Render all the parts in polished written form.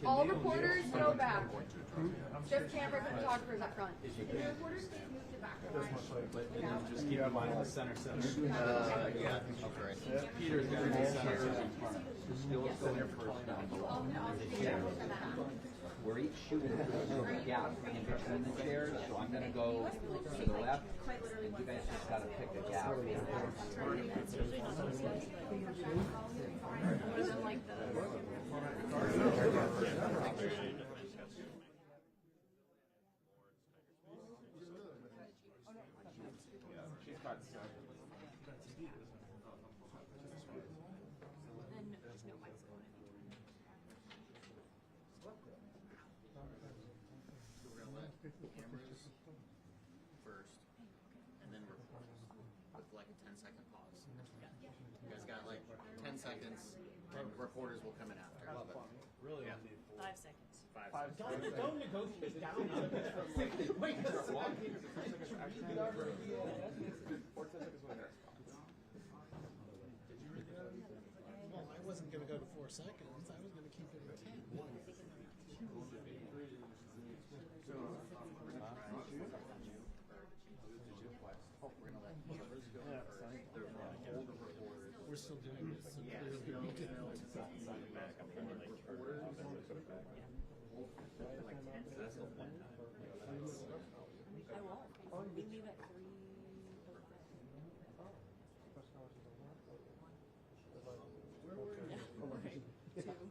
All reporters go back. Just cameras and photographers up front. If the reporters can't move to back. Just keep in mind the center. Yeah, okay. Peter's going to be center. Still go there first. We're each shooting a gap in between the chairs, so I'm going to go to the left, and you guys just got to pick a gap. Cameras first, and then reporters with like a 10-second pause. You guys got like 10 seconds, and reporters will come in after. Love it. Really? Yeah. 5 seconds. 5 seconds. Don't negotiate down. Wait, well, I wasn't going to go to 4 seconds. I was going to keep it at 10. We're still doing this. So clearly we did I won't. We leave at 3.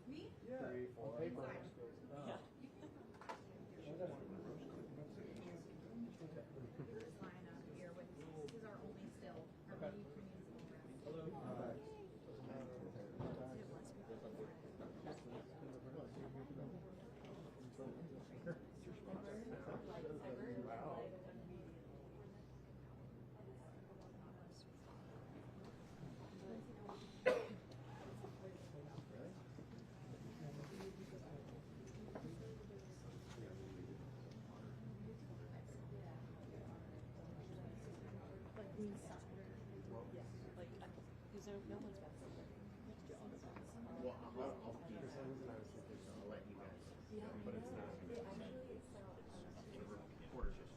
Me? Yeah. 3, 4, 5. Yeah. Here with this is our only still. Our only Ukrainian No one's back there. Well, I'll let you guys. But it's not. Reporters just.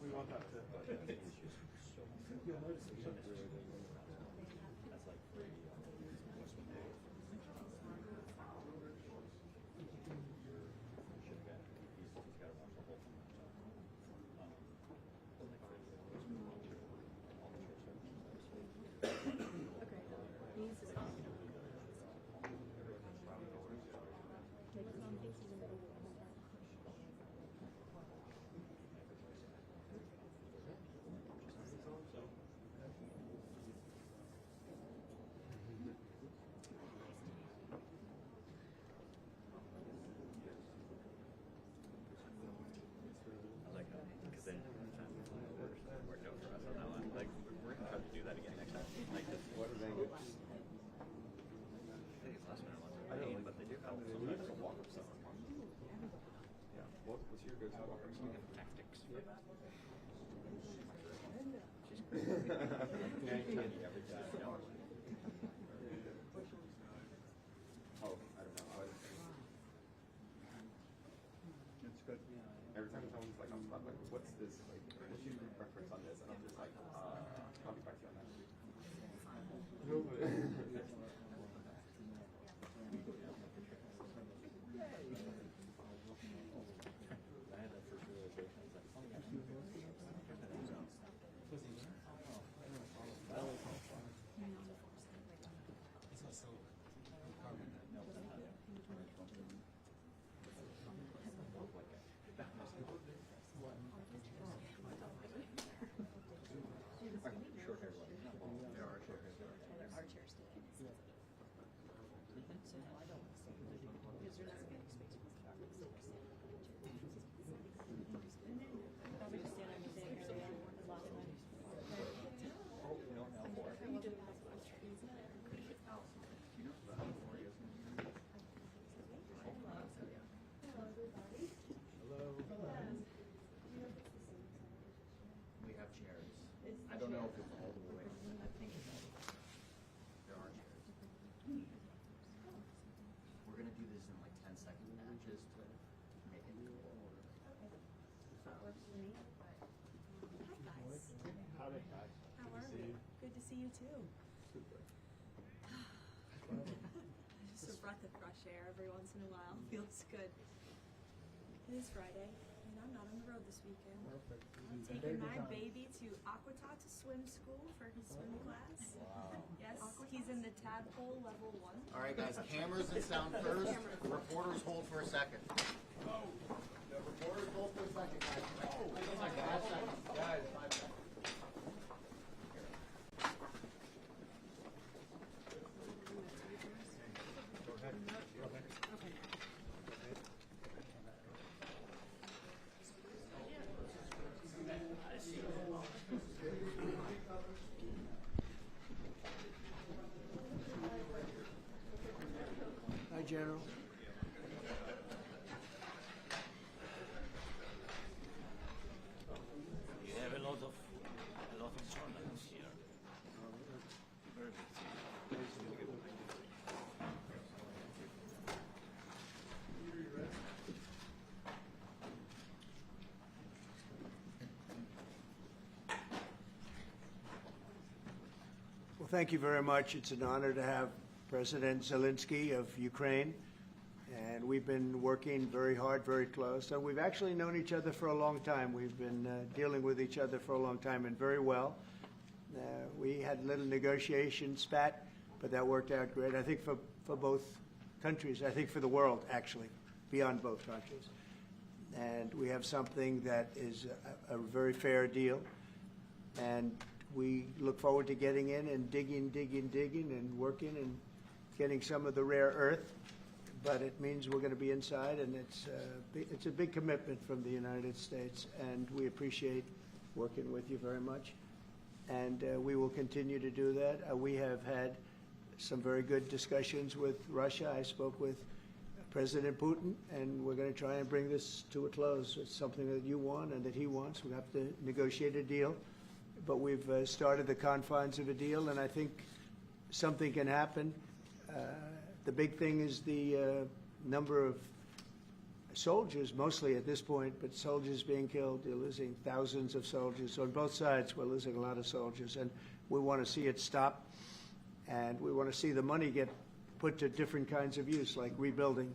We want that to. You'll notice it's That's like free. What's your go-to walker? Tactics. Oh, I don't know. It's good. Every time someone's like, I'm like, what's this? Like, what's your preference on this? And I'm just like, I'll be back to you on that. is to make it go over. That works for me. Hi guys. Howdy, guys. How are we? Good to see you too. Super. Just a breath of fresh air every once in a while. Feels good. It is Friday, and I'm not on the road this weekend. I'm taking my baby to Aquatot swim school for his swim class. Yes, he's in the tadpole level 1. All right, guys, cameras and sound first. Reporters hold for a second. The reporters hold for a second, guys. Oh my gosh, guys, 5 seconds. Hi, General. You have a lot of journalists here. Very good. Well, thank you very much. It's an honor to have President Zlensky of Ukraine, and we've been working very hard, very close. And we've actually known each other for a long time. We've been dealing with each other for a long time, and very well. We had a little negotiation spat, but that worked out great. I think for both countries. I think for the world, actually, beyond both countries. And we have something that is a very fair deal. And we look forward to getting in and digging and working and getting some of the rare earth. But it means we're going to be inside, and it's a big commitment from the United States, and we appreciate working with you very much. And we will continue to do that. We have had some very good discussions with Russia. I spoke with President Putin, and we're going to try and bring this to a close. It's something that you want and that he wants. We have to negotiate a deal. But we've started the confines of a deal, and I think something can happen. The big thing is the number of soldiers, mostly at this point, but soldiers being killed. You're losing thousands of soldiers. On both sides, we're losing a lot of soldiers, and we want to see it stop, and we want to see the money get put to different kinds of use, like rebuilding.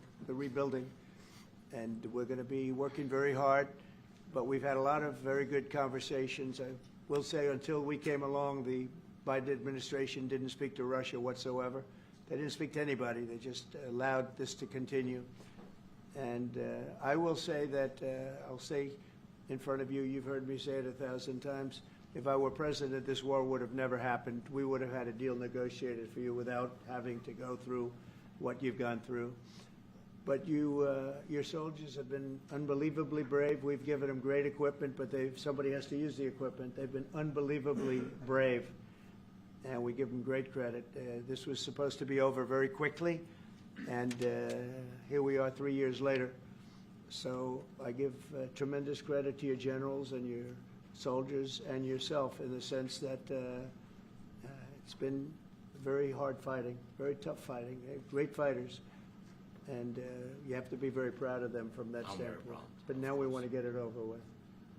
And we're going to be working very hard, but we've had a lot of very good conversations. I will say until we came along, the Biden administration didn't speak to Russia whatsoever. They didn't speak to anybody. They just allowed this to continue. And I will say that, I'll say in front of you, you've heard me say it 1,000 times, if I were president, this war would have never happened. We would have had a deal negotiated for you without having to go through what you've gone through. But your soldiers have been unbelievably brave. We've given them great equipment, but somebody has to use the equipment. They've been unbelievably brave, and we give them great credit. This was supposed to be over very quickly, and here we are 3 years later. So I give tremendous credit to your generals and your soldiers and yourself in the sense that it's been very hard fighting, very tough fighting, great fighters. And you have to be very proud of them from that standpoint. But now we want to get it over with.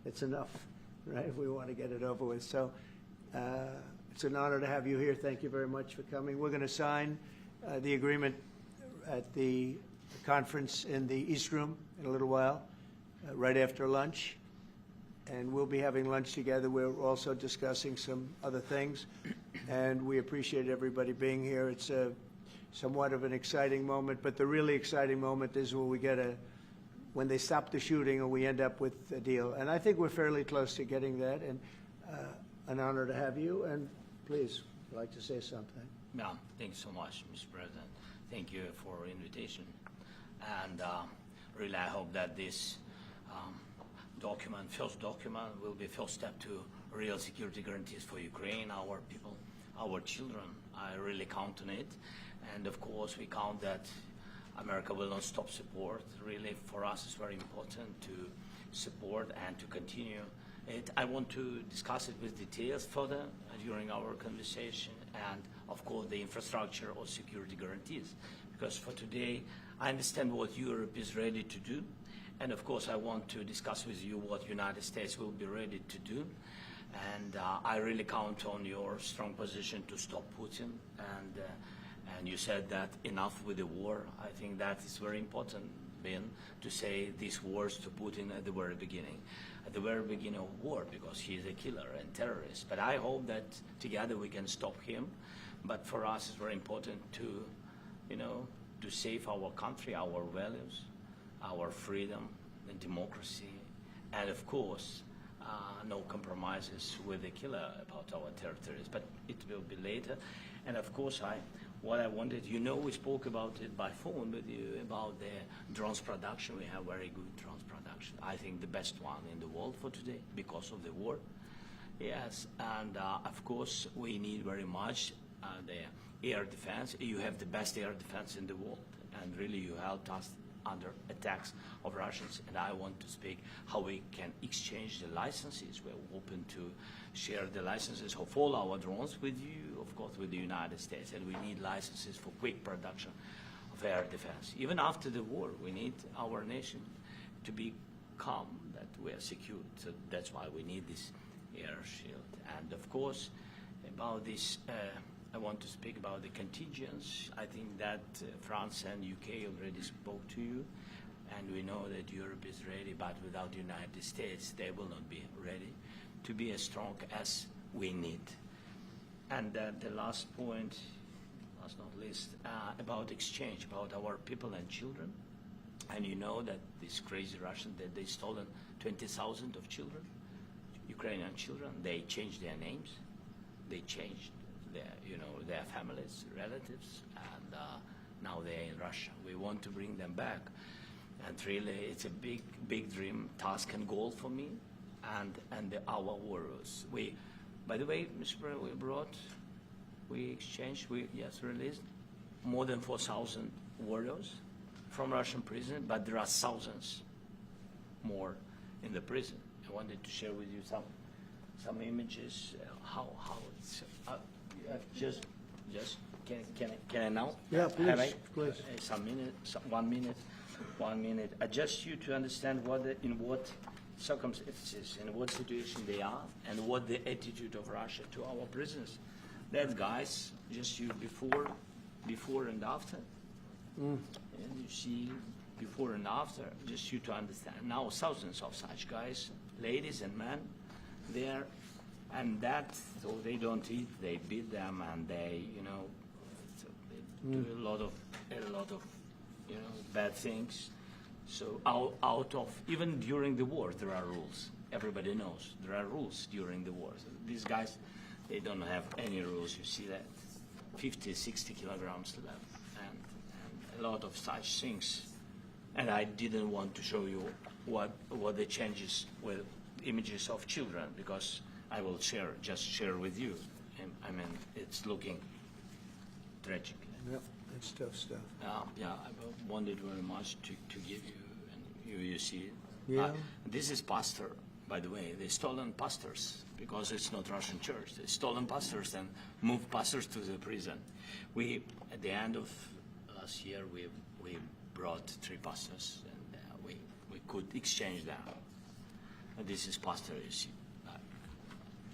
It's enough, right? We want to get it over with. So it's an honor to have you here. Thank you very much for coming. We're going to sign the agreement at the conference in the East Room in a little while, right after lunch. And we'll be having lunch together. We're also discussing some other things. And we appreciate everybody being here. It's somewhat of an exciting moment, but the really exciting moment is when they stop the shooting and we end up with a deal. And I think we're fairly close to getting that, and an honor to have you. And please, if you'd like to say something. Yeah, thank you so much, Mr. President. Thank you for invitation. And really, I hope that this first document, will be first step to real security guarantees for Ukraine, our people, our children. I really count on it. And of course, we count that America will not stop support. Really, for us, it's very important to support and to continue it. I want to discuss it with details further during our conversation, and of course, the infrastructure or security guarantees. Because for today, I understand what Europe is ready to do, and of course I want to discuss with you what United States will be ready to do. And I really count on your strong position to stop Putin. And you said that enough with the war. I think that is very important, Ben, to say these words to Putin at the very beginning of war, because he is a killer and terrorist. But I hope that together we can stop him. But for us, it's very important to, to save our country, our values, our freedom and democracy, and of course, no compromises with the killer about our territories, but it will be later. And of course, what I wanted, we spoke about it by phone with you about the drones production. We have very good drones production. I think the best one in the world for today because of the war. Yes, and of course, we need very much the air defense. You have the best air defense in the world, and really you helped us under attacks of Russians, and I want to speak how we can exchange the licenses. We're open to share the licenses of all our drones with you, of course, with the United States, and we need licenses for quick production of air defense. Even after the war, we need our nation to be calm, that we are secure. So that's why we need this air shield. And of course, about this, I want to speak about the contingents. I think that France and UK already spoke to you, and we know that Europe is ready, but without the United States, they will not be ready to be as strong as we need. And the last point, last not least, about exchange, about our people and children. And you know that this crazy Russian, that they stolen 20,000 of children, Ukrainian children. They changed their names, they changed their families, relatives, and now they're in Russia. We want to bring them back, and really, it's a big dream, task, and goal for me, and our warriors. By the way, Mr. President, we exchanged, released more than 4,000 warriors from Russian prison, but there are thousands more in the prison. I wanted to share with you some images, how it's. Just can I now? Yeah, please, please. One minute. Just you to understand in what circumstances, in what situation they are, and what the attitude of Russia to our prisoners. That guys, just you before and after. And you see before and after, just you to understand. Now thousands of such guys, ladies and men, there. And so they don't eat, they beat them, and they, do a lot of bad things. So out of, even during the war, there are rules. Everybody knows there are rules during the war. So these guys, they don't have any rules. You see that 50, 60 kilograms left, and a lot of such things. And I didn't want to show you what the changes with images of children, because I will just share with you. I mean, it's looking tragic. Yep, it's tough stuff. I wanted very much to give you, and you see it. Yeah. This is pastor, by the way. They stolen pastors, because it's not Russian church. They stolen pastors and moved pastors to the prison. At the end of last year, we brought 3 pastors, and we could exchange them. And this is pastor, you see.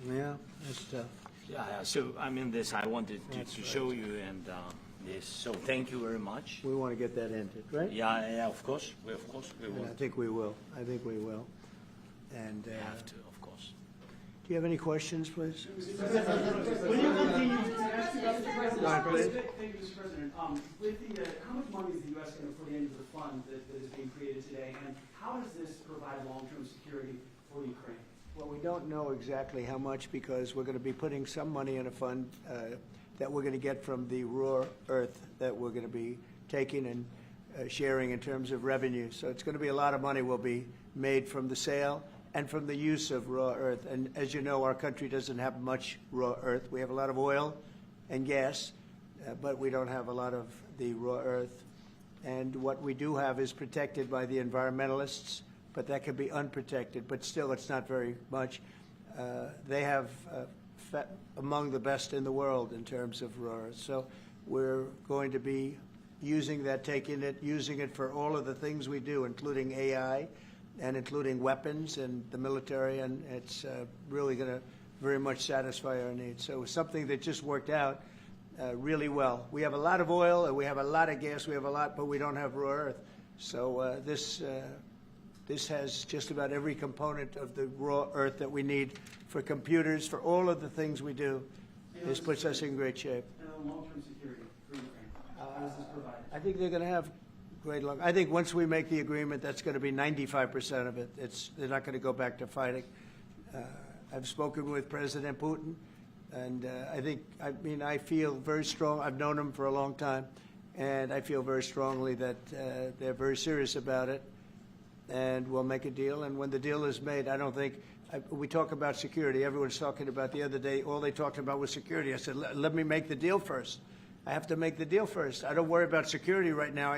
Yeah, that's tough. Yeah. So I mean, I wanted to show you, and this. So thank you very much. We want to get that ended, right? Yeah. Of course, we And will. I think we will. And We have to, of course. do you have any questions, please? Thank you, Mr. President. How much money is the U.S. going to put into the fund that is being created today, and how does this provide long-term security for Ukraine? Well, we don't know exactly how much, because we're going to be putting some money in a fund that we're going to get from the raw earth that we're going to be taking and sharing in terms of revenue. So it's going to be a lot of money will be made from the sale and from the use of raw earth. And as you know, our country doesn't have much raw earth. We have a lot of oil and gas, but we don't have a lot of the raw earth. And what we do have is protected by the environmentalists, but that can be unprotected. But still, it's not very much. They have among the best in the world in terms of raw earth. So we're going to be using that, taking it, using it for all of the things we do, including AI and including weapons and the military, and it's really going to very much satisfy our needs. So it's something that just worked out really well. We have a lot of oil, and we have a lot of gas, we have a lot, but we don't have raw earth. So this has just about every component of the raw earth that we need for computers, for all of the things we do. This puts us in great shape. And long-term security for Ukraine, how does this provide? I think they're going to have great luck. I think once we make the agreement, that's going to be 95% of it. They're not going to go back to fighting. I've spoken with President Putin, and I feel very strong. I've known him for a long time, and I feel very strongly that they're very serious about it, and we'll make a deal. And when the deal is made, I don't think we talk about security. Everyone's talking about the other day, all they talked about was security. I said, let me make the deal first. I have to make the deal first. I don't worry about security right now.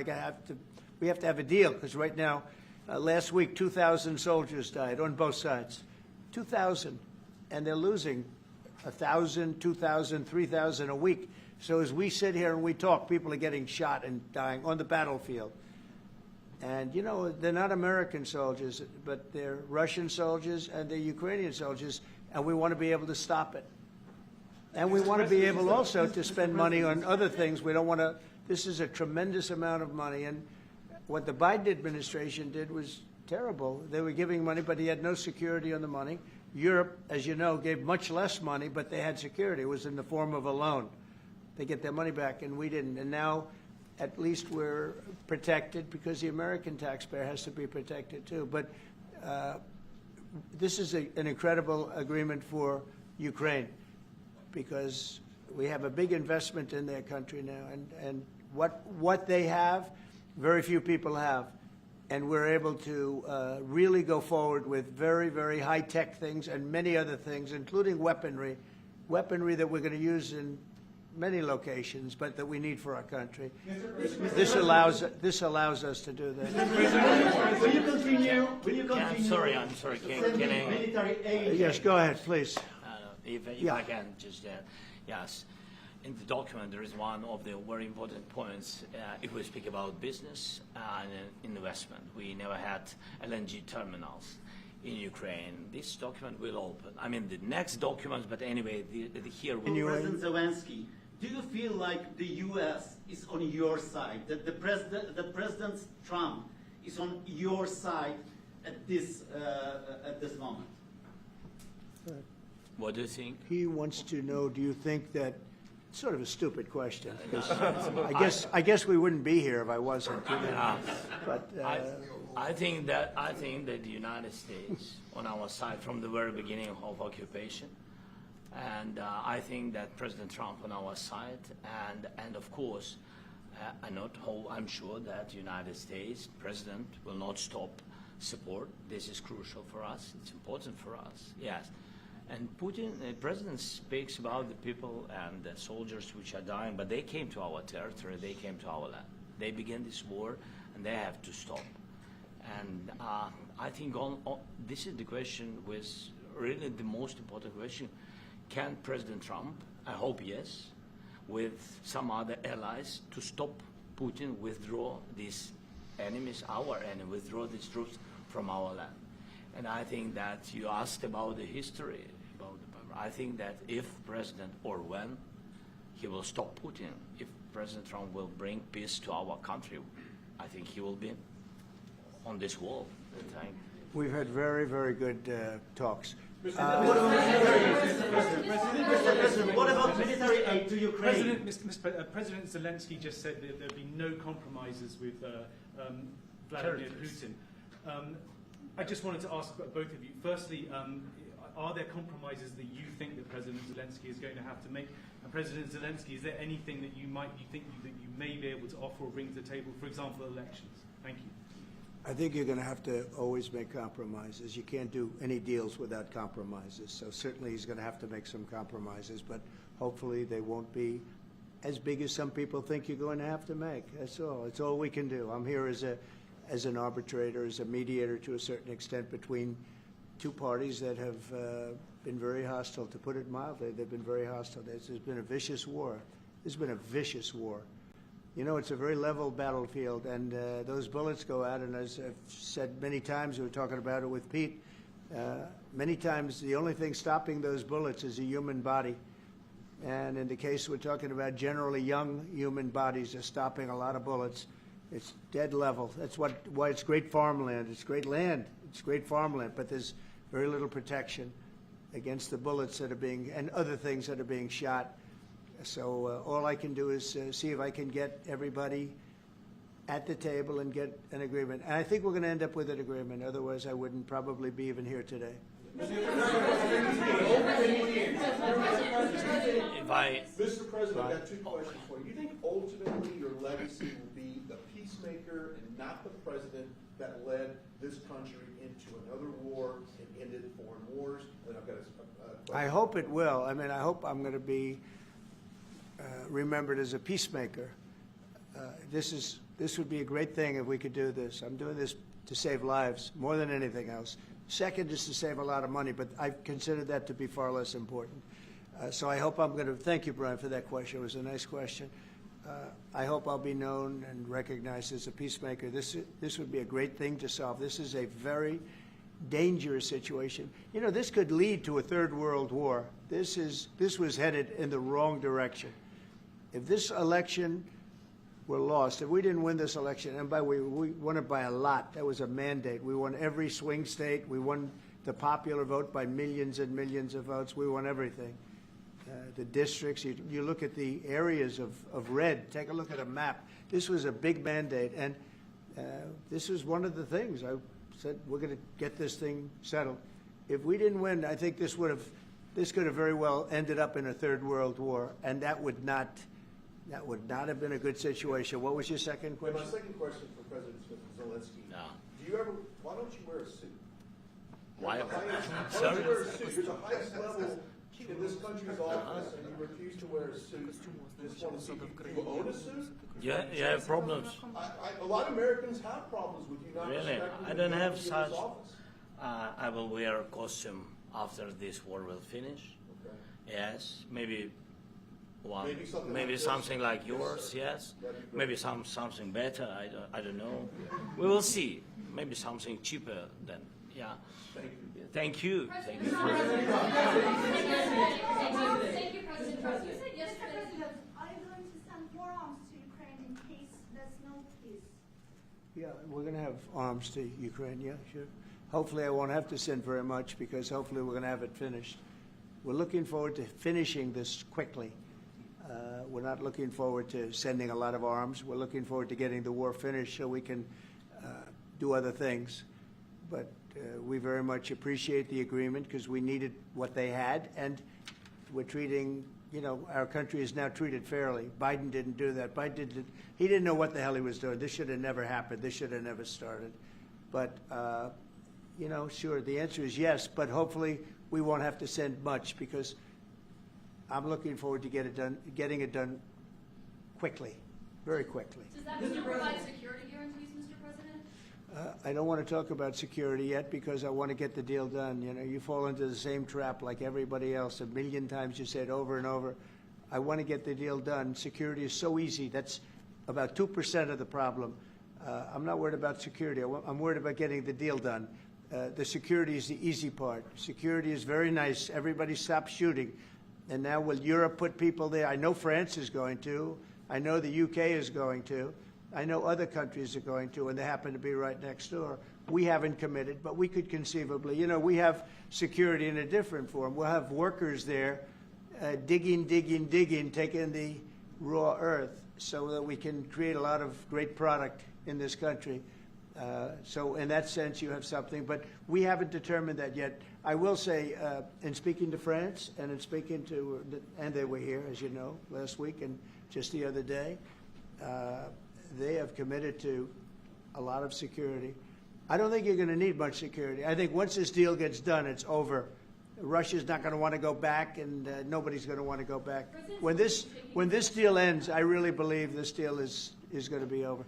We have to have a deal, because right now, last week, 2,000 soldiers died on both sides. 2,000, and they're losing 1,000, 2,000, 3,000 a week. So as we sit here and we talk, people are getting shot and dying on the battlefield. And, you know, they're not American soldiers, but they're Russian soldiers and they're Ukrainian soldiers, and we want to be able to stop it. And we want to be able also to spend money on other things. We don't want to – this is a tremendous amount of money. And what the Biden administration did was terrible. They were giving money, but he had no security on the money. Europe, as you know, gave much less money, but they had security. It was in the form of a loan. They get their money back, and we didn't. And now at least we're protected, because the American taxpayer has to be protected too. But this is an incredible agreement for Ukraine, because we have a big investment in their country now. And what they have, very few people have. And we're able to really go forward with very, very high-tech things and many other things, including weaponry that we're going to use in many locations, but that we need for our country. This allows us to do that. Will you continue? Yeah, I'm sorry. Can I? Military aid. Yes, go ahead, please. If Yeah. I can just yes. In the document, there is one of the very important points. If we speak about business and investment, we never had LNG terminals in Ukraine. This document will open. I mean, the next document, but anyway, here we President Zelensky, do you feel like the U.S. is on your side, that the President Trump is on your side at this moment? What do you think? He wants to know, do you think that, sort of a stupid question, I guess we wouldn't be here if I wasn't. But I think that the United States on our side from the very beginning of occupation, and I think that President Trump on our side, and of course, I'm sure that the United States President will not stop support. This is crucial for us. It's important for us. Yes. And Putin, the president, speaks about the people and the soldiers which are dying, but they came to our territory, they came to our land. They began this war, and they have to stop. And I think this is the question, was really the most important question. Can President Trump, I hope yes, with some other allies, to stop Putin, withdraw these enemies, our enemy, withdraw these troops from our land? And I think that you asked about the history. I think that if President, or when, he will stop Putin, if President Trump will bring peace to our country, I think he will be on this wall. We've had very, very good talks. What about military aid to Ukraine? President Zelensky just said that there'd be no compromises with Vladimir Putin. I just wanted to ask both of you. Firstly, are there compromises that you think that President Zelensky is going to have to make? And President Zelensky, is there anything that you think that you may be able to offer or bring to the table, for example, elections? Thank you. I think you're going to have to always make compromises. You can't do any deals without compromises. So certainly he's going to have to make some compromises, but hopefully they won't be as big as some people think you're going to have to make. That's all. It's all we can do. I'm here as an arbitrator, as a mediator to a certain extent between two parties that have been very hostile, to put it mildly. They've been very hostile. There's been a vicious war. There's been a vicious war. You know, it's a very level battlefield, and those bullets go out, and as I've said many times, we were talking about it with Pete, many times the only thing stopping those bullets is a human body. And in the case we're talking about, generally young human bodies are stopping a lot of bullets. It's dead level. That's why it's great farmland. It's great land. It's great farmland, but there's very little protection against the bullets that are being, and other things that are being shot. So all I can do is see if I can get everybody at the table and get an agreement. And I think we're going to end up with an agreement. Otherwise, I wouldn't probably be even here today. Mr. President, I've got two questions for you. You think ultimately your legacy will be the peacemaker and not the president that led this country into another war and ended foreign wars? And I've got a question. I hope it will. I mean, I hope I'm going to be remembered as a peacemaker. This would be a great thing if we could do this. I'm doing this to save lives more than anything else. Second is to save a lot of money, but I consider that to be far less important. So I hope I'm going to, thank you, Brian, for that question. It was a nice question. I hope I'll be known and recognized as a peacemaker. This would be a great thing to solve. This is a very dangerous situation. You know, this could lead to a third world war. This was headed in the wrong direction. If this election were lost, if we didn't win this election, and by the way, we won it by a lot. That was a mandate. We won every swing state. We won the popular vote by millions and millions of votes. We won everything. The districts, you look at the areas of red, take a look at a map. This was a big mandate, and this was one of the things. I said, we're going to get this thing settled. If we didn't win, I think this could have very well ended up in a third world war, and that would not have been a good situation. What was your second question? My second question for President Zelensky. No. Why don't you wear a suit? Why? Why don't you wear a suit? You're the highest level in this country's office, and you refuse to wear a suit. Just want to see, do you own a suit? Yeah, you have problems. A lot of Americans have problems with you not Really? respecting I don't the have authority of such. this office. I will wear a costume after this war will finish. Okay. Yes, maybe one, Maybe something like this. yours. Yes, That'd be great. maybe something better. I don't know. We will see. Maybe something cheaper than Thank you. Thank you, President Trump. You said yesterday. Are you going to send more arms to Ukraine in case there's no peace? Yeah, we're going to have arms to Ukraine, yeah, sure. Hopefully I won't have to send very much because hopefully we're going to have it finished. We're looking forward to finishing this quickly. We're not looking forward to sending a lot of arms. We're looking forward to getting the war finished so we can do other things. But we very much appreciate the agreement because we needed what they had, and we're treating, our country is now treated fairly. Biden didn't do that. He didn't know what the hell he was doing. This should have never happened. This should have never started. But, sure, the answer is yes, but hopefully we won't have to send much because I'm looking forward to getting it done quickly, very quickly. Does that mean you provide security guarantees, Mr. President? I don't want to talk about security yet because I want to get the deal done. You fall into the same trap like everybody else. A million times you say it over and over. I want to get the deal done. Security is so easy. That's about 2% of the problem. I'm not worried about security. I'm worried about getting the deal done. The security is the easy part. Security is very nice. Everybody stops shooting. And now will Europe put people there? I know France is going to. I know the UK is going to. I know other countries are going to, and they happen to be right next door. We haven't committed, but we could conceivably. We have security in a different form. We'll have workers there digging, taking the raw earth so that we can create a lot of great product in this country. So in that sense, you have something, but we haven't determined that yet. I will say, in speaking to France and in speaking to, and they were here, as you know, last week and just the other day, they have committed to a lot of security. I don't think you're going to need much security. I think once this deal gets done, it's over. Russia's not going to want to go back, and nobody's going to want to go back. When this deal ends, I really believe this deal is going to be over.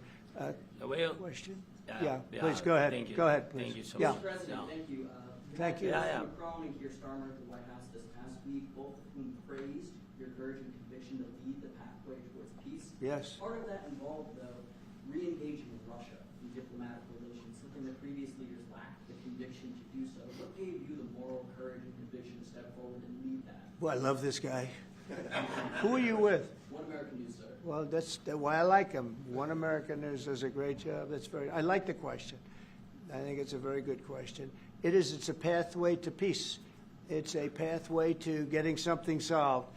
Question? Yeah, please go ahead. Thank you. Go ahead, please. Thank you so yeah. much. Mr. President, thank you. Thank you. Macron and Keir Starmer at the White House this past week, both of whom praised your courage and conviction administration to lead the pathway towards peace. Yes. Part of that involved, though, re-engaging with Russia in diplomatic relations, something that previous leaders lacked the conviction to do so. What gave you the moral courage and conviction to step forward and lead that? Well, I love this guy. Who are you with? One American News, sir. Well, that's why I like him. One American News does a great job. I like the question. I think it's a very good question. It's a pathway to peace. It's a pathway to getting something solved.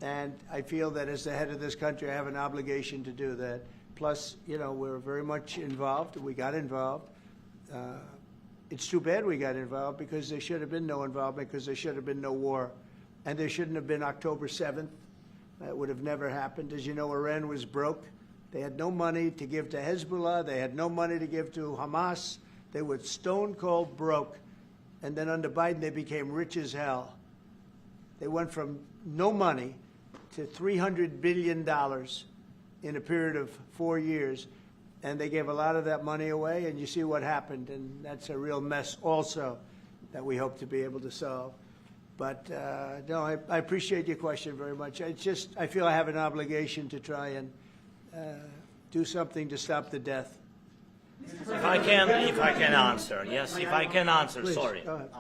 And I feel that as the head of this country, I have an obligation to do that. Plus, you know, we're very much involved. We got involved. It's too bad we got involved because there should have been no involvement because there should have been no war. And there shouldn't have been October 7th. That would have never happened. As you know, Iran was broke. They had no money to give to Hezbollah. They had no money to give to Hamas. They were stone cold broke. And then under Biden, they became rich as hell. They went from no money to $300 billion in a period of 4 years. And they gave a lot of that money away, and you see what happened. And that's a real mess also that we hope to be able to solve. But, no, I appreciate your question very much. I feel I have an obligation to try and do something to stop the death. If I can answer, yes, if I can answer, Please, sorry, go ahead.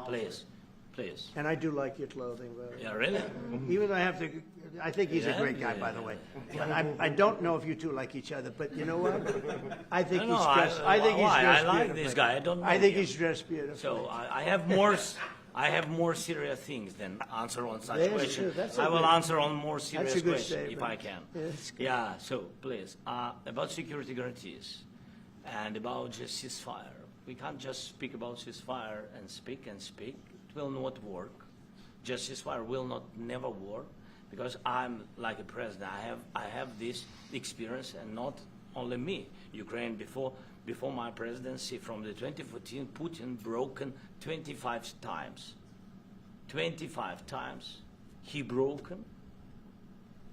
please. And I do like your clothing, though. Yeah, really? Even though I think he's a great guy, by the way. I don't know if you two like each other, but you know what? I think he's dressed. I think he's dressed I like beautifully. this guy. I don't know I think him. he's dressed beautifully. So I have more serious things than answer on such Yes, questions. that's I will good- answer on more serious That's a good questions if statement. I can. Yes. Yeah. So please, about security guarantees and about just ceasefire. We can't just speak about ceasefire and speak and speak. It will not work. Just ceasefire will never work because I'm like a president. I have this experience, and not only me. Ukraine before my presidency, from the 2014, Putin broken 25 times. 25 times he broken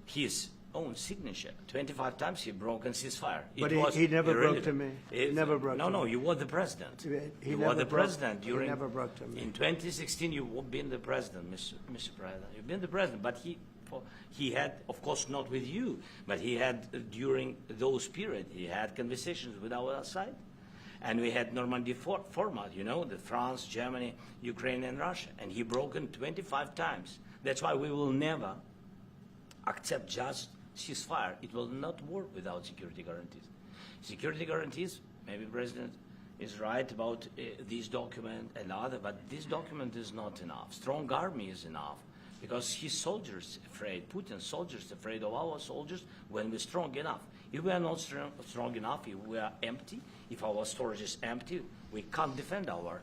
his own signature. 25 times he broken ceasefire. But he never broke to me. He never broke to me. No, you were the president. He were the president during. He never broke to me. In 2016, you've been the president, Mr. President. You've been the president, but he had, of course, not with you, but he had during those periods, he had conversations with our side. And we had Normandy format, you know, the France, Germany, Ukraine, and Russia. And he broken 25 times. That's why we will never accept just ceasefire. It will not work without security guarantees. Security guarantees, maybe President is right about this document and other, but this document is not enough. Strong army is enough because his soldiers afraid, Putin's soldiers afraid of our soldiers when we're strong enough. If we are not strong enough, if we are empty, if our storage is empty, we can't defend our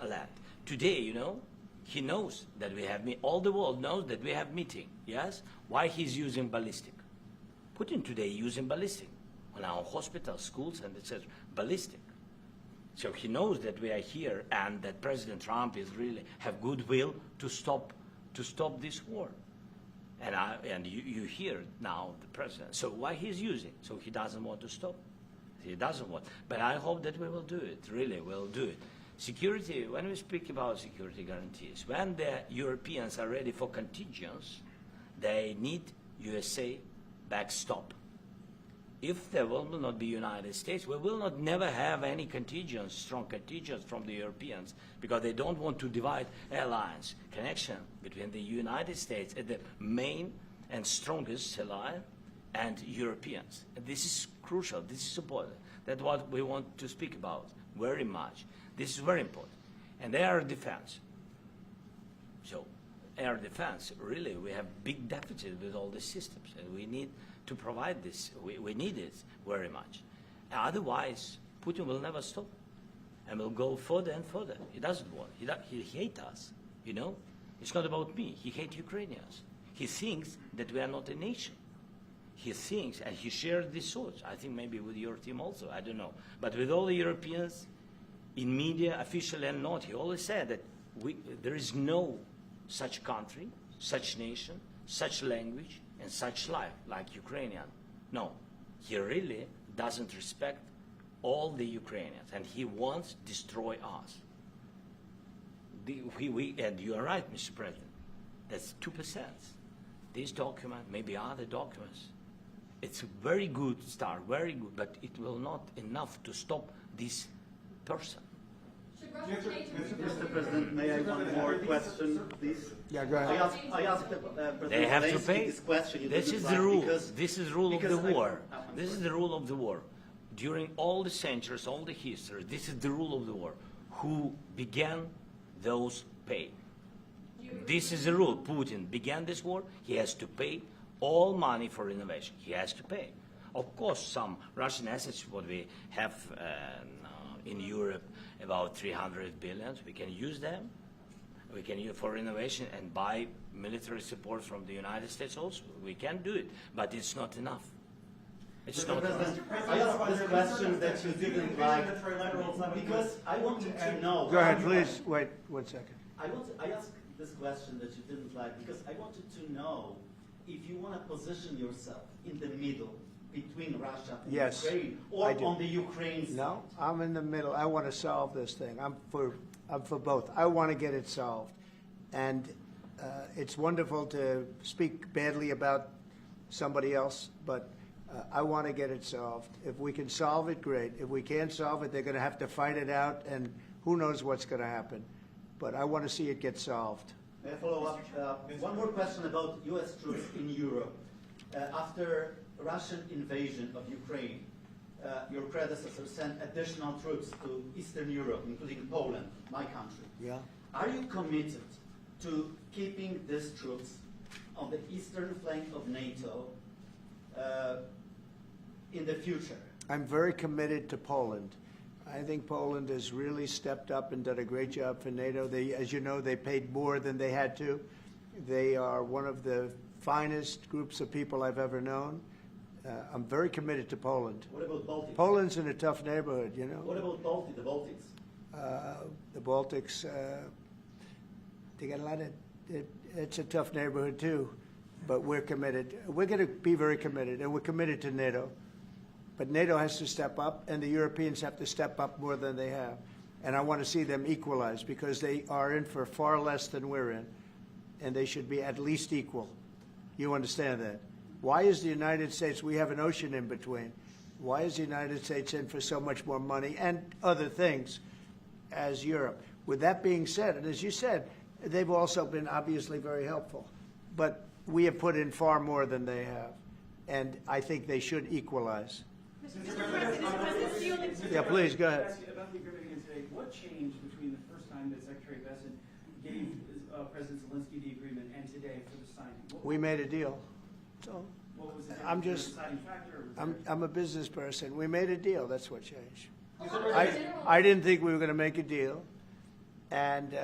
land. Today, you know, he knows that we have, all the world knows that we have meeting, yes? Why he's using ballistic? Putin today using ballistic on our hospitals, schools, and etc. Ballistic. So he knows that we are here and that President Trump is really have goodwill to stop this war. And you hear now the president. So why he's using? So he doesn't want to stop. He doesn't want. But I hope that we will do it. Really, we'll do it. Security, when we speak about security guarantees, when the Europeans are ready for contingents, they need USA backstop. If there will not be United States, we will not never have any contingents, strong contingents from the Europeans, because they don't want to divide alliance, connection between the United States as the main and strongest ally and Europeans. And this is crucial, this is important. That's what we want to speak about very much. This is very important. And air defense. So air defense, really, we have big deficit with all these systems, and we need to provide this. We need it very much. Otherwise, Putin will never stop and will go further and further. He doesn't want. He hates us, you know. It's not about me. He hates Ukrainians. He thinks that we are not a nation. He thinks, and he shares these thoughts, I think maybe with your team also, I don't know. But with all the Europeans, in media, officially and not, he always said that there is no such country, such nation, such language, and such life like Ukrainian. No, he really doesn't respect all the Ukrainians, and he wants to destroy us. And you are right, Mr. President. That's 2%. this document, maybe other documents, it's a very good start, very good, but it will not enough to stop this person. Mr. President, may I one more question, please? Yeah, go ahead. I asked President They have to Zelensky pay. this question. He This didn't is like the rule. because- This is the rule of because the I- war. I'm This is the rule of the war. During all the centuries, all the history, this is the rule of the war. Who began, those pay. This is the rule. Putin began this war. He has to pay all money for innovation. He has to pay. Of course, some Russian assets, what we have in Europe, about 300 billion, we can use them. We can use for innovation and buy military support from the United States also. We can do it, but it's not enough. It's Mr. not enough. President, I asked this question that you didn't like because I wanted to know. Go ahead, please. Wait 1 second. I asked this question that you didn't like because I wanted to know if you want to position yourself in the middle between Russia and Yes, Ukraine, I or do. on the Ukraine side. No, I'm in the middle. I want to solve this thing. I'm for both. I want to get it solved. And it's wonderful to speak badly about somebody else, but I want to get it solved. If we can solve it, great. If we can't solve it, they're going to have to fight it out, and who knows what's going to happen. But I want to see it get solved. May I follow up? One more question about U.S. troops in Europe. After Russian invasion of Ukraine, your predecessor sent additional troops to Eastern Europe, including Poland, my country. Yeah. Are you committed to keeping these troops on the eastern flank of NATO in the future? I'm very committed to Poland. I think Poland has really stepped up and done a great job for NATO. They, as you know, they paid more than they had to. They are one of the finest groups of people I've ever known. I'm very committed to Poland. What about Baltics? Poland's in a tough neighborhood, you know. What about the Baltics? The Baltics, they got a lot of, it's a tough neighborhood too, but we're committed. We're going to be very committed, and we're committed to NATO. But NATO has to step up, and the Europeans have to step up more than they have. And I want to see them equalize, because they are in for far less than we're in, and they should be at least equal. You understand that? Why is the United States, we have an ocean in between, why is the United States in for so much more money and other things as Europe? With that being said, and as you said, they've also been obviously very helpful, but we have put in far more than they have, and I think they should equalize. Yeah, please, go ahead. About the agreement again today, what changed between the first time that Secretary Bessent gave President Zelensky the agreement and today for the signing? We made a deal. So What was the I'm difference? just, Was it a deciding factor, or was I'm a business person. We made a deal. That's what changed. there- I didn't think we were going to make a deal, and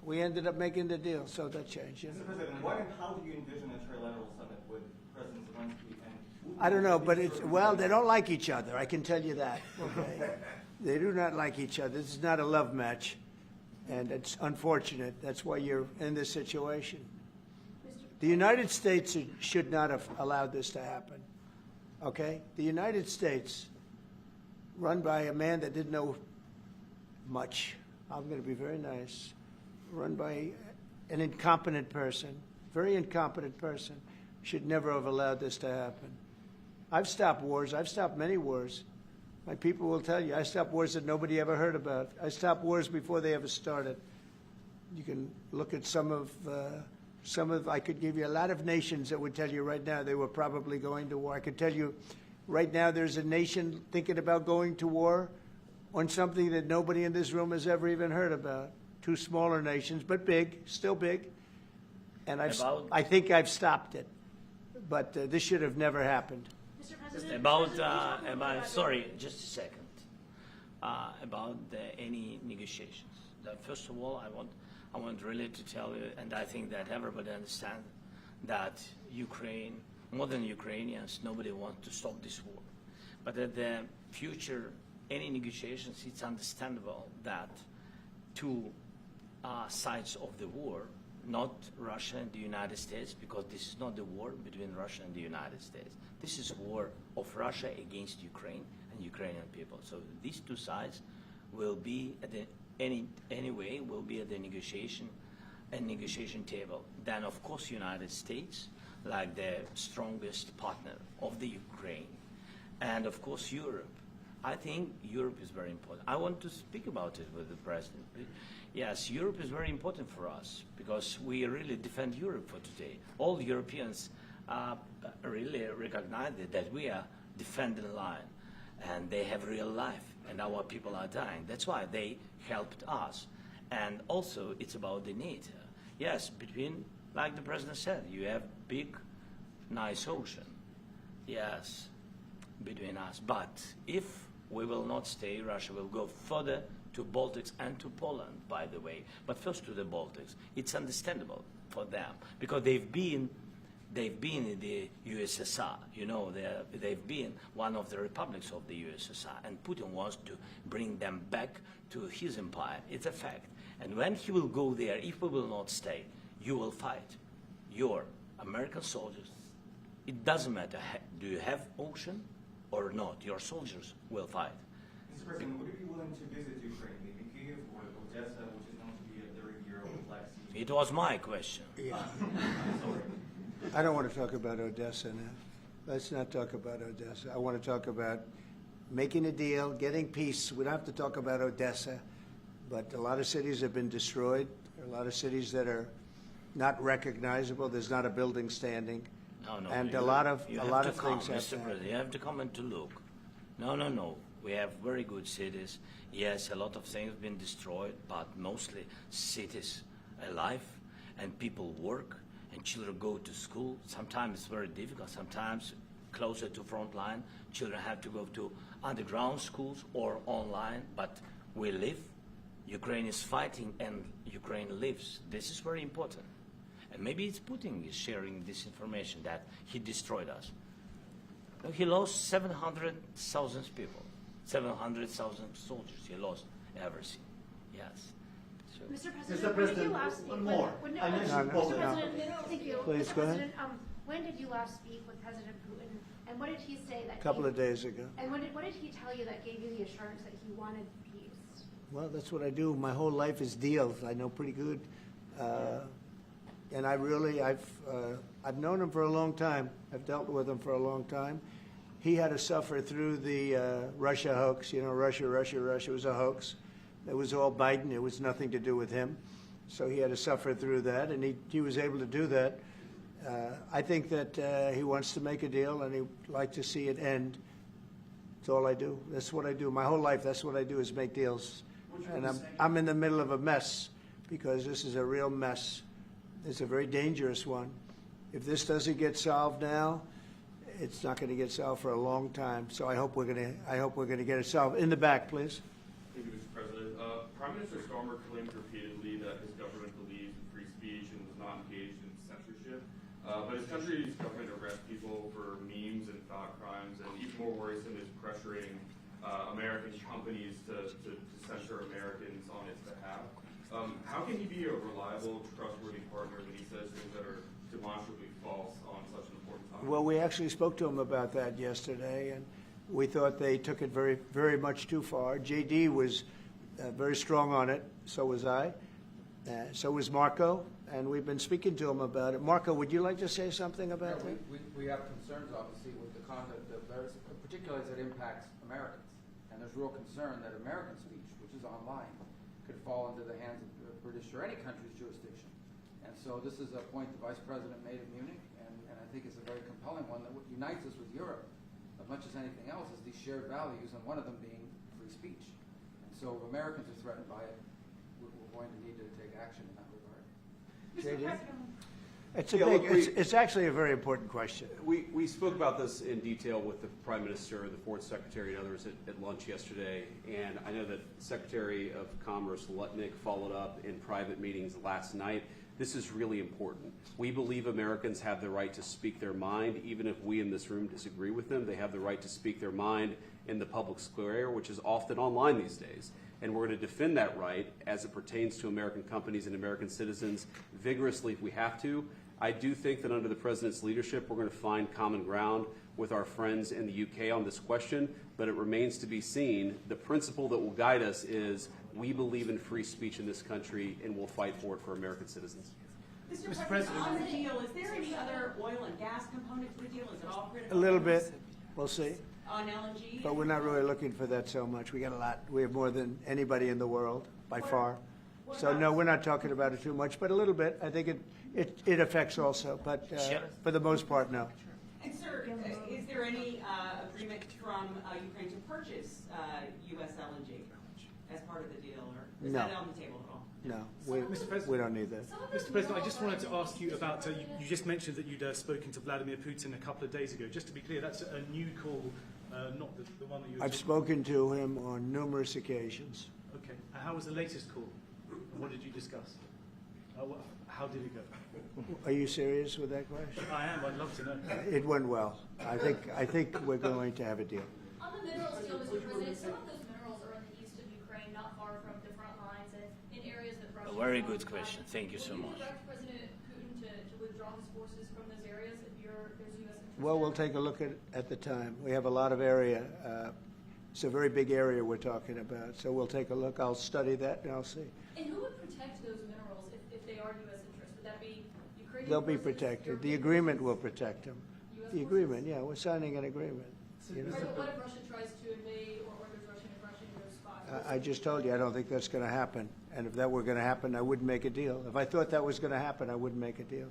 we ended up making the deal, so that changed. You know? Mr. President, what and how do you envision a trilateral summit with President Zelensky and? I don't know, but it's, well, they don't like each other, I can tell you that, okay? They do not like each other. This is not a love match, and it's unfortunate. That's why you're in this situation. The United States should not have allowed this to happen, okay? The United States, run by a man that didn't know much, I'm going to be very nice, run by an incompetent person, very incompetent person, should never have allowed this to happen. I've stopped wars. I've stopped many wars. My people will tell you, I stopped wars that nobody ever heard about. I stopped wars before they ever started. You can look at some of, I could give you a lot of nations that would tell you right now they were probably going to war. I could tell you right now there's a nation thinking about going to war on something that nobody in this room has ever even heard about. Two smaller nations, but big, still big. And I think I've stopped it. But this should have never happened. Sorry, just a second. About any negotiations. First of all, I want really to tell you, and I think that everybody understands that Ukraine, more than Ukrainians, nobody wants to stop this war. But at the future, any negotiations, it's understandable that two sides of the war, not Russia and the United States, because this is not the war between Russia and the United States. This is a war of Russia against Ukraine and Ukrainian people. So these two sides will be at the, anyway will be at the negotiation a negotiation table, then of course United States, like the strongest partner of the Ukraine, and of course Europe. I think Europe is very important. I want to speak about it with the President. Yes, Europe is very important for us because we really defend Europe for today. All Europeans really recognize that we are defending the line, and they have real life, and our people are dying. That's why they helped us. And also, it's about the NATO. Yes, between, like the President said, you have big, nice ocean. Yes, between us. But if we will not stay, Russia will go further to Baltics and to Poland, by the way. But first to the Baltics. It's understandable for them because they've been in the USSR. You know, they've been one of the republics of the USSR, and Putin wants to bring them back to his empire. It's a fact. And when he will go there, if we will not stay, you will fight. Your American soldiers, it doesn't matter, do you have ocean or not, your soldiers will fight. Mr. President, would you be willing to visit Ukraine, maybe Kyiv or Odessa, which is known to be a 30-year-old Black Sea? It was my question. Yeah. I don't want to talk about Odessa now. Let's not talk about Odessa. I want to talk about making a deal, getting peace. We don't have to talk about Odessa, but a lot of cities have been destroyed. There are a lot of cities that are not recognizable. There's not a building standing. No, and a lot of things have Mr. President, you have to come and to look. No. We have very good cities. Yes, a lot of things have been destroyed, but mostly cities alive, and people work, and children go to school. Sometimes it's very difficult. Sometimes closer to front line, children have to go to underground schools or online, but we live. Ukraine is fighting, and Ukraine lives. This is very important. And maybe it's Putin is sharing this information that he destroyed us. He lost 700,000 people, 700,000 soldiers. He lost everything. Yes. So. Mr. President, one more. Mr. President, thank you. Please, Mr. go ahead. President, when did you last speak with President Putin, and what did he say that? A couple of days ago. And what did he tell you that gave you the assurance that he wanted peace? Well, that's what I do. My whole life is deals. I know pretty good. And I've known him for a long time. I've dealt with him for a long time. He had to suffer through the Russia hoax. You know, Russia was a hoax. It was all Biden. It was nothing to do with him. So he had to suffer through that, and he was able to do that. I think that he wants to make a deal, and he'd like to see it end. That's all I do. That's what I do. My whole life, that's what I do is make deals. And I'm in the middle of a mess because this is a real mess. It's a very dangerous one. If this doesn't get solved now, it's not going to get solved for a long time. So I hope we're going to get it solved. In the back, please. Thank you, Mr. President. Prime Minister Starmer claimed repeatedly that his government believes in free speech and was not engaged in censorship. But his country's government arrests people for memes and thought crimes, and even more worrisome is pressuring American companies to censor Americans on its behalf. How can he be a reliable, trustworthy partner when he says things that are demonstrably false on such an important topic? Well, we actually spoke to him about that yesterday, and we thought they took it very, very much too far. JD was very strong on it. So was I. So was Marco, and we've been speaking to him about it. Marco, would you like to say something about that? We have concerns, obviously, with the conduct of those, particularly as it impacts Americans. And there's real concern that American speech, which is online, could fall into the hands of the British or any country's jurisdiction. And so this is a point the Vice President made at Munich, and I think it's a very compelling one that unites us with Europe as much as anything else is these shared values, and one of them being free speech. And so if Americans are threatened by it, we're going to need to take action in that regard. Mr. President. It's actually a very important question. We spoke about this in detail with the Prime Minister, the Foreign Secretary, and others at lunch yesterday, and I know that Secretary of Commerce Lutnick followed up in private meetings last night. This is really important. We believe Americans have the right to speak their mind, even if we in this room disagree with them. They have the right to speak their mind in the public square, which is often online these days. And we're going to defend that right as it pertains to American companies and American citizens vigorously if we have to. I do think that under the President's leadership, we're going to find common ground with our friends in the UK on this question, but it remains to be seen. The principle that will guide us is We believe in free speech in this country, and we'll fight for it for American citizens. Mr. President, on the deal, is there any other oil and gas component to the deal? Is it all critical? A little bit. We'll see. On LNG? But we're not really looking for that so much. We got a lot. We have more than anybody in the world, by far. So, no, we're not talking about it too much, but a little bit. I think it affects also, but for the most part, no. And, sir, is there any agreement from Ukraine to purchase U.S. LNG as part of the deal, or is that on the table at all? No, Mr. President, we don't need that. Mr. President, I just wanted to ask you about, you just mentioned that you'd spoken to Vladimir Putin a couple of days ago. Just to be clear, that's a new call, not the one that you were I've spoken to him on numerous occasions. Okay. And how was the latest call? What did you discuss? How did it go? Are you serious with that question? I am. I'd love to know. It went well. I think we're going to have a deal. On the minerals deal, Mr. President, some of those minerals are in the east of Ukraine, not far from the front lines, and in areas that Russia. A very good question. Thank you so much. Would you direct President Putin to withdraw his forces from those areas if there's U.S. interest? Well, we'll take a look at the time. We have a lot of area. It's a very big area we're talking about, so we'll take a look. I'll study that and I'll see. And who would protect those minerals if they are U.S. interest? Would that be Ukrainian? They'll be protected. The agreement will protect them. The agreement, yeah, we're signing an agreement. You know? Right, but what if Russia tries to invade or there's Russian aggression in those spots? I just told you I don't think that's going to happen. And if that were going to happen, I wouldn't make a deal. If I thought that was going to happen, I wouldn't make a deal.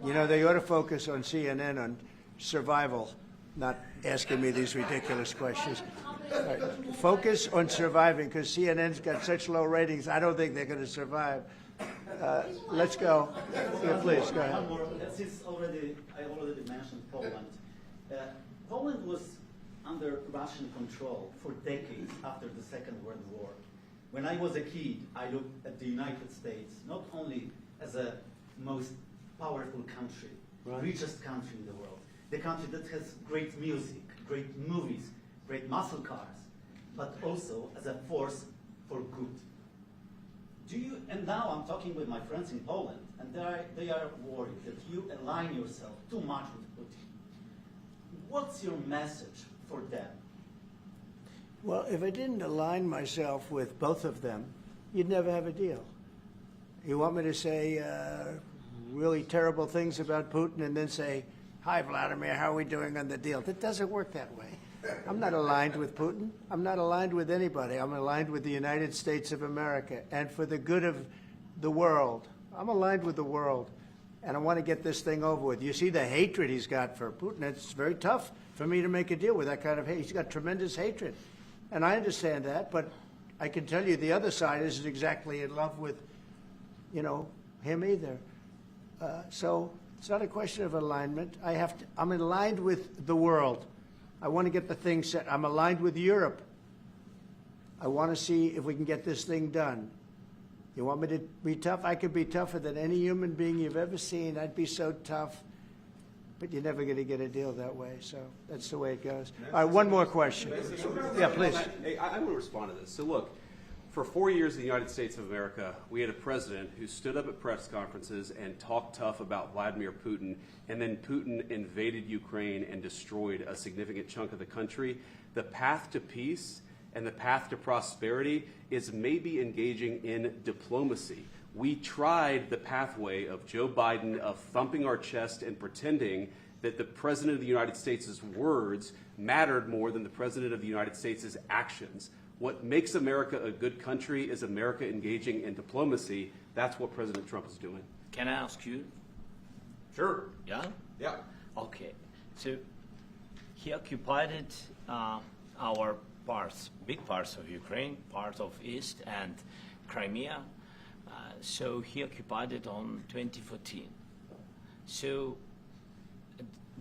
You know, they ought to focus on CNN on survival, not asking me these ridiculous questions. Right. Focus on surviving, because CNN's got such low ratings. I don't think they're going to survive. Let's go. Yeah, please, go ahead. One more. Since I already mentioned Poland. Poland was under Russian control for decades after the Second World War. When I was a kid, I looked at the United States not only as a most powerful country, richest country in the world, the country that has great music, great movies, great muscle cars, but also as a force for good. And now I'm talking with my friends in Poland, and they are worried that you align yourself too much with Putin. What's your message for them? Well, if I didn't align myself with both of them, you'd never have a deal. You want me to say really terrible things about Putin and then say, "Hi, Vladimir, how are we doing on the deal?" That doesn't work that way. I'm not aligned with Putin. I'm not aligned with anybody. I'm aligned with the United States of America. And for the good of the world, I'm aligned with the world. And I want to get this thing over with. You see the hatred he's got for Putin. It's very tough for me to make a deal with that kind of hate. He's got tremendous hatred. And I understand that, but I can tell you the other side isn't exactly in love with, him either. So it's not a question of alignment. I'm aligned with the world. I want to get the thing set. I'm aligned with Europe. I want to see if we can get this thing done. You want me to be tough? I could be tougher than any human being you've ever seen. I'd be so tough. But you're never going to get a deal that way. So that's the way it goes. All right, one more question. Yeah, please. Hey, I want to respond to this. So look, for 4 years in the United States of America, we had a president who stood up at press conferences and talked tough about Vladimir Putin, and then Putin invaded Ukraine and destroyed a significant chunk of the country. The path to peace and the path to prosperity is maybe engaging in diplomacy. We tried the pathway of Joe Biden of thumping our chest and pretending that the President of the United States' words mattered more than the President of the United States' actions. What makes America a good country is America engaging in diplomacy. That's what President Trump is doing. Can I ask you? Sure. Yeah? Yeah. Okay. So he occupied our parts, big parts of Ukraine, part of East and Crimea. So he occupied it on 2014. So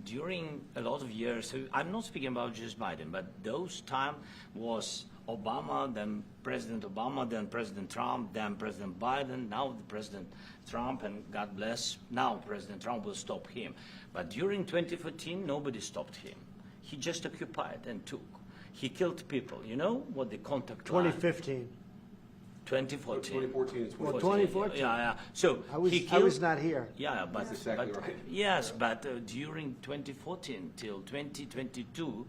during a lot of years, so I'm not speaking about just Biden, but those time was Obama, then President Obama, then President Trump, then President Biden, now the President Trump, and God bless, now President Trump will stop him. But during 2014, nobody stopped him. He just occupied and took. He killed people. You know what the contact 2015. 2014. 2014 is well, 2014. Yeah. So I was not here. Yeah, but that's exactly right. Yes, but during 2014 till 2022,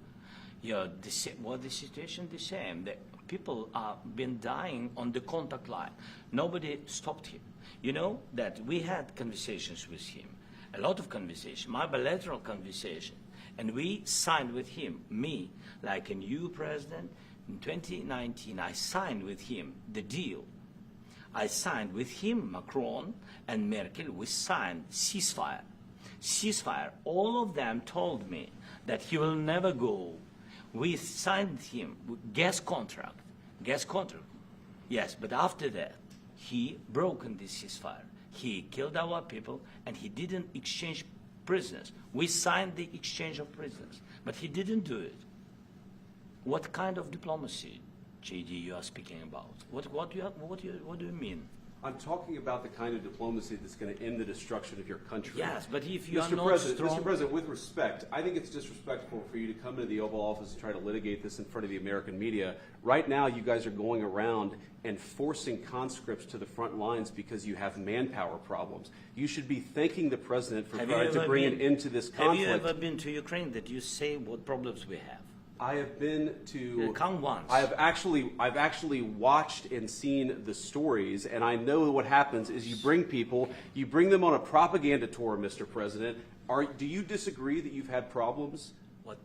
the situation the same. The people have been dying on the contact line. Nobody stopped him. You know that we had conversations with him, a lot of conversations, my bilateral conversation, and we signed with him, me, like a new president. In 2019, I signed with him the deal. I signed with him, Macron and Merkel, we signed ceasefire. Ceasefire, all of them told me that he will never go. We signed him gas contract, yes, but after that, he broken this ceasefire. He killed our people and he didn't exchange prisoners. We signed the exchange of prisoners, but he didn't do it. What kind of diplomacy, JD, you are speaking about? What do you mean? I'm talking about the kind of diplomacy that's going to end the destruction of your country. Yes, but if you are Mr. not President, strong... Mr. President, with respect, I think it's disrespectful for you to come into the Oval Office and try to litigate this in front of the American media. Right now, you guys are going around and forcing conscripts to the front lines because you have manpower problems. You should be thanking the President for trying to bring an end to this conflict. Have you ever been to Ukraine that you say what problems we have? I have been to. Come once. I've actually watched and seen the stories, and I know what happens is you bring people, you bring them on a propaganda tour, Mr. President. Do you disagree that you've had problems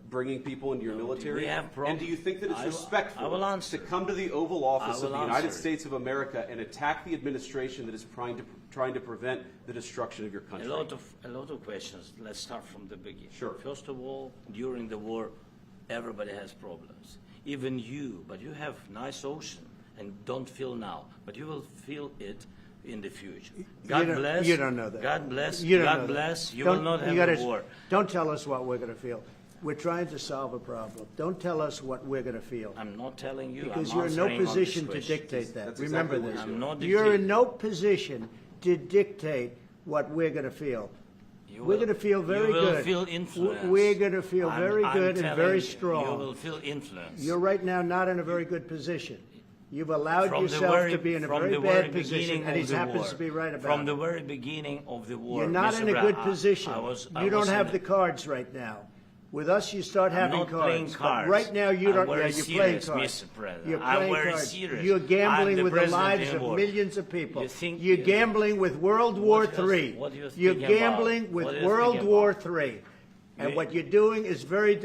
bringing people into your military? We have problems. And do you think that it's respectful to come to the Oval Office of the United States of America and attack the administration that is trying to prevent the destruction of your country? A lot of questions. Let's start from the beginning. Sure. First of all, during the war, everybody has problems. Even you, but you have nice ocean and don't feel now, but you will feel it in the future. God bless. You don't know that. God bless. You don't God know bless. That. You will not have a war. Don't tell us what we're going to feel. We're trying to solve a problem. Don't tell us what we're going to feel. I'm not telling you. Because I'm you're in no answering on this position to question. dictate that. That's Remember exactly this. what I'm not You're in dictating. no position to dictate what we're going to feel. We're going to feel very good. You will feel influence. We're going to feel very good and very strong. You will feel influence. You're right now not in a very good position. You've allowed yourself to be in a very bad position, and he happens to be right about it. From the very beginning of the war. You're not in a good position. You don't have the cards right now. With us, you start having not cards. playing cards. But right now, you don't. I'm Yeah, very you're playing serious, cards. Mr. President. You're I'm playing very cards. serious. You're gambling with the president lives in of war. millions of people. You're gambling with World War III. What do you You're think about? gambling with What do you World think War about? III. And what you're doing is very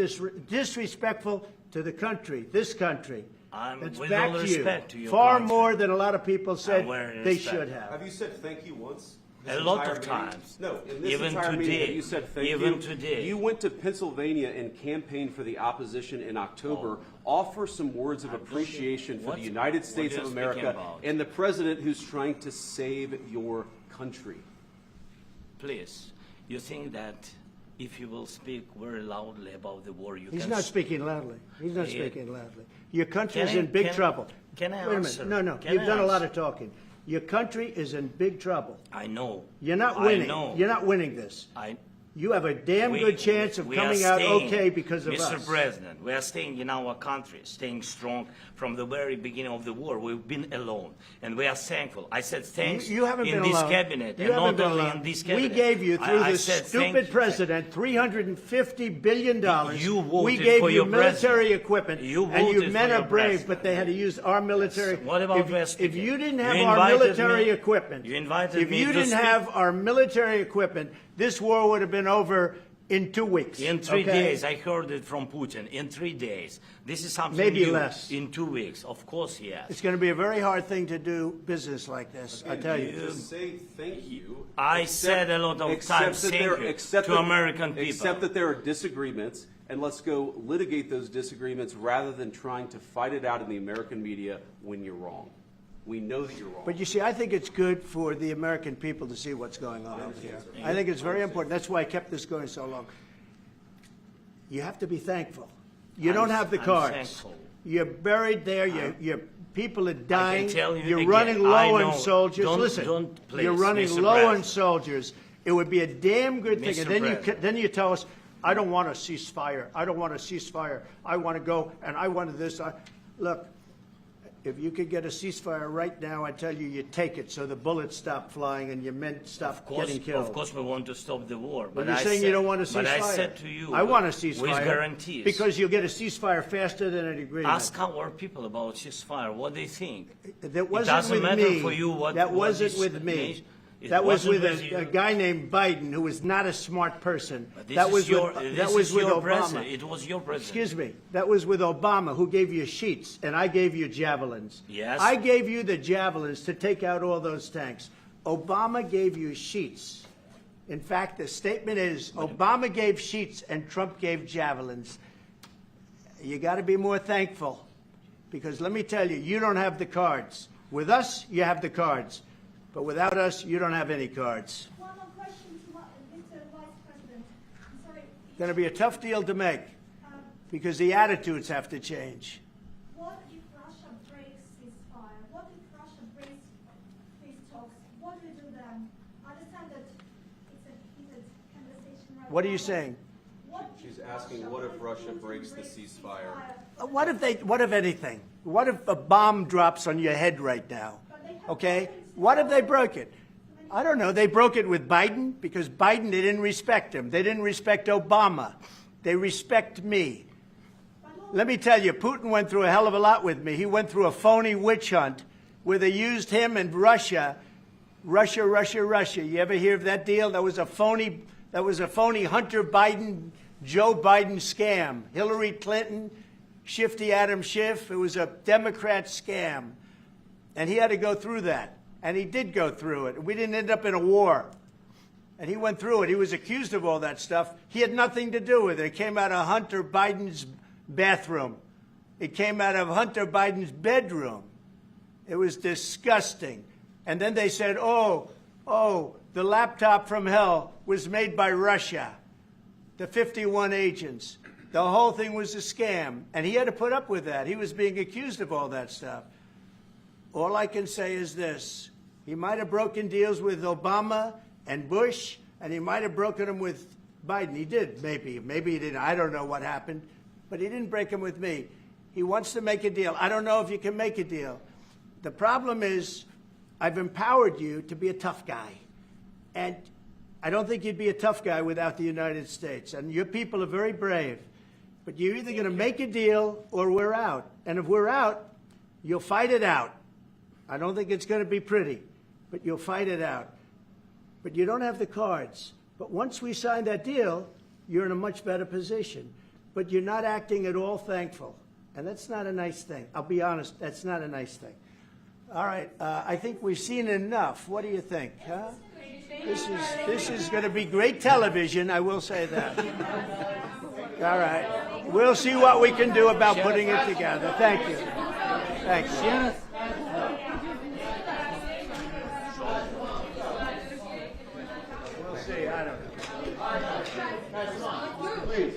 disrespectful to the country, this country. It's with back all to respect to you. your Far country. more than a lot of people said very they respect. should have. Have you said thank you once? A lot of times. No, in this Even entire meeting, today. have you said thank you? Even today. You went to Pennsylvania and campaigned for the opposition in October. Offer some words of appreciation for the United States of America and the president who's trying to save your country. Please, you think that if you will speak very loudly about the war, you He's can... not speaking loudly. He's not speaking loudly. Your country Can is I- in big can- trouble. can I Wait a answer? minute. No. Can You've I done a lot answer? of talking. Your country is in big trouble. I know. You're not I winning. know. You're not winning this. I You have a damn good chance of we are coming out staying, okay because of Mr. us. President, we are staying in our country, staying strong from the very beginning of the war. We've been alone, and we are thankful. I said thanks You haven't in been this alone. cabinet, You and haven't not been only alone. in this cabinet. We gave you, through I this said thank stupid you. president, $350 billion. You voted we gave for you your military president. equipment, You and you voted men for are your brave, president. but they had to use our military. What about if you didn't have You our invited military me- equipment, you invited if me you to didn't speak. have our military equipment, this war would have been over in 2 weeks. In 3 okay? days, I heard it from Putin. In 3 days. This is something Maybe new. less. In 2 weeks. Of course, yes. It's going to be a very hard thing to do business like this, I tell you. Just say thank you. I said a lot of times thank you to American people. Accept that there are disagreements, and let's go litigate those disagreements rather than trying to fight it out in the American media when you're wrong. We know that you're wrong. But you see, I think it's good for the American people to see what's going on over here. I think it's very important. That's why I kept this going so long. You have to be thankful. You don't have the I'm cards. thankful. You're buried there. Your people are dying. tell you You're again, running I low know. on soldiers. Don't- Listen, don't, please, you're running Mr. low on President. soldiers. It would be a damn good thing. Mr. And then President. then you tell us, I don't want a ceasefire. I don't want a ceasefire. I want to go, and I wanted this. Look, If you could get a ceasefire right now, I tell you, you take it so the bullets stop flying and your men stop getting killed. Of course we want to stop the war. But you're saying you don't want a ceasefire. But I said to you, I want a ceasefire. With guarantees. Because you'll get a ceasefire faster than an agreement. Ask our people about ceasefire, what they think. That wasn't it doesn't with matter me. for you what that wasn't what with me. It that was with you. a guy named Biden who was not a smart person. But this that is was your, with, this that was is with your Obama. President. It was your president. Excuse me. That was with Obama, who gave you sheets, and I gave you javelins. Yes. I gave you the javelins to take out all those tanks. Obama gave you sheets. In fact, the statement is Obama gave sheets and Trump gave javelins. You got to be more thankful, because let me tell you, you don't have the cards. With us, you have the cards. But without us, you don't have any cards. One more question to Mr. Vice President. I'm sorry. It's going to be a tough deal to make, because the attitudes have to change. What if Russia breaks ceasefire? What if Russia breaks peace talks? What do you do then? I understand that it's a heated conversation right now. What are you saying? She's asking, what if Russia breaks the ceasefire? What if anything? What if a bomb drops on your head right now? Okay? What if they broke it? I don't know. They broke it with Biden because Biden, they didn't respect him. They didn't respect Obama. They respect me. Let me tell you, Putin went through a hell of a lot with me. He went through a phony witch hunt where they used him and Russia. Russia. You ever hear of that deal? That was a phony Hunter Biden, Joe Biden scam. Hillary Clinton, Shifty Adam Schiff. It was a Democrat scam. And he had to go through that. And he did go through it. We didn't end up in a war. And he went through it. He was accused of all that stuff. He had nothing to do with it. It came out of Hunter Biden's bathroom. It came out of Hunter Biden's bedroom. It was disgusting. And then they said, oh, the laptop from hell was made by Russia. The 51 agents. The whole thing was a scam. And he had to put up with that. He was being accused of all that stuff. All I can say is this. He might have broken deals with Obama and Bush, and he might have broken them with Biden. He did, maybe. Maybe he didn't. I don't know what happened. But he didn't break them with me. He wants to make a deal. I don't know if you can make a deal. The problem is I've empowered you to be a tough guy. And I don't think you'd be a tough guy without the United States. And your people are very brave. But you're either going to make a deal or we're out. And if we're out, you'll fight it out. I don't think it's going to be pretty, but you'll fight it out. But you don't have the cards. But once we sign that deal, you're in a much better position. But you're not acting at all thankful. And that's not a nice thing. I'll be honest, that's not a nice thing. All right, I think we've seen enough. What do you think? Huh? This is going to be great television, I will say that. All right. We'll see what we can do about putting it together. Thank you. Thank you. We'll see. I don't know. Please.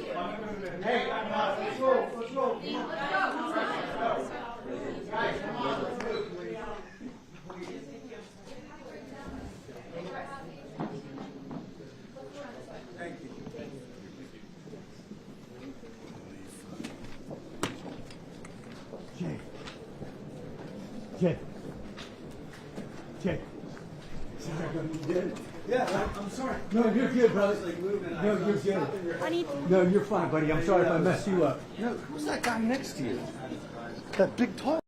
Hey, let's go. Let's go. Guys, come on. Thank you. Jay. Yeah, I'm sorry. No, you're good, brother. No, you're good. No, you're fine, buddy. I'm sorry if I messed you up. No, who's that guy next to you? That big tall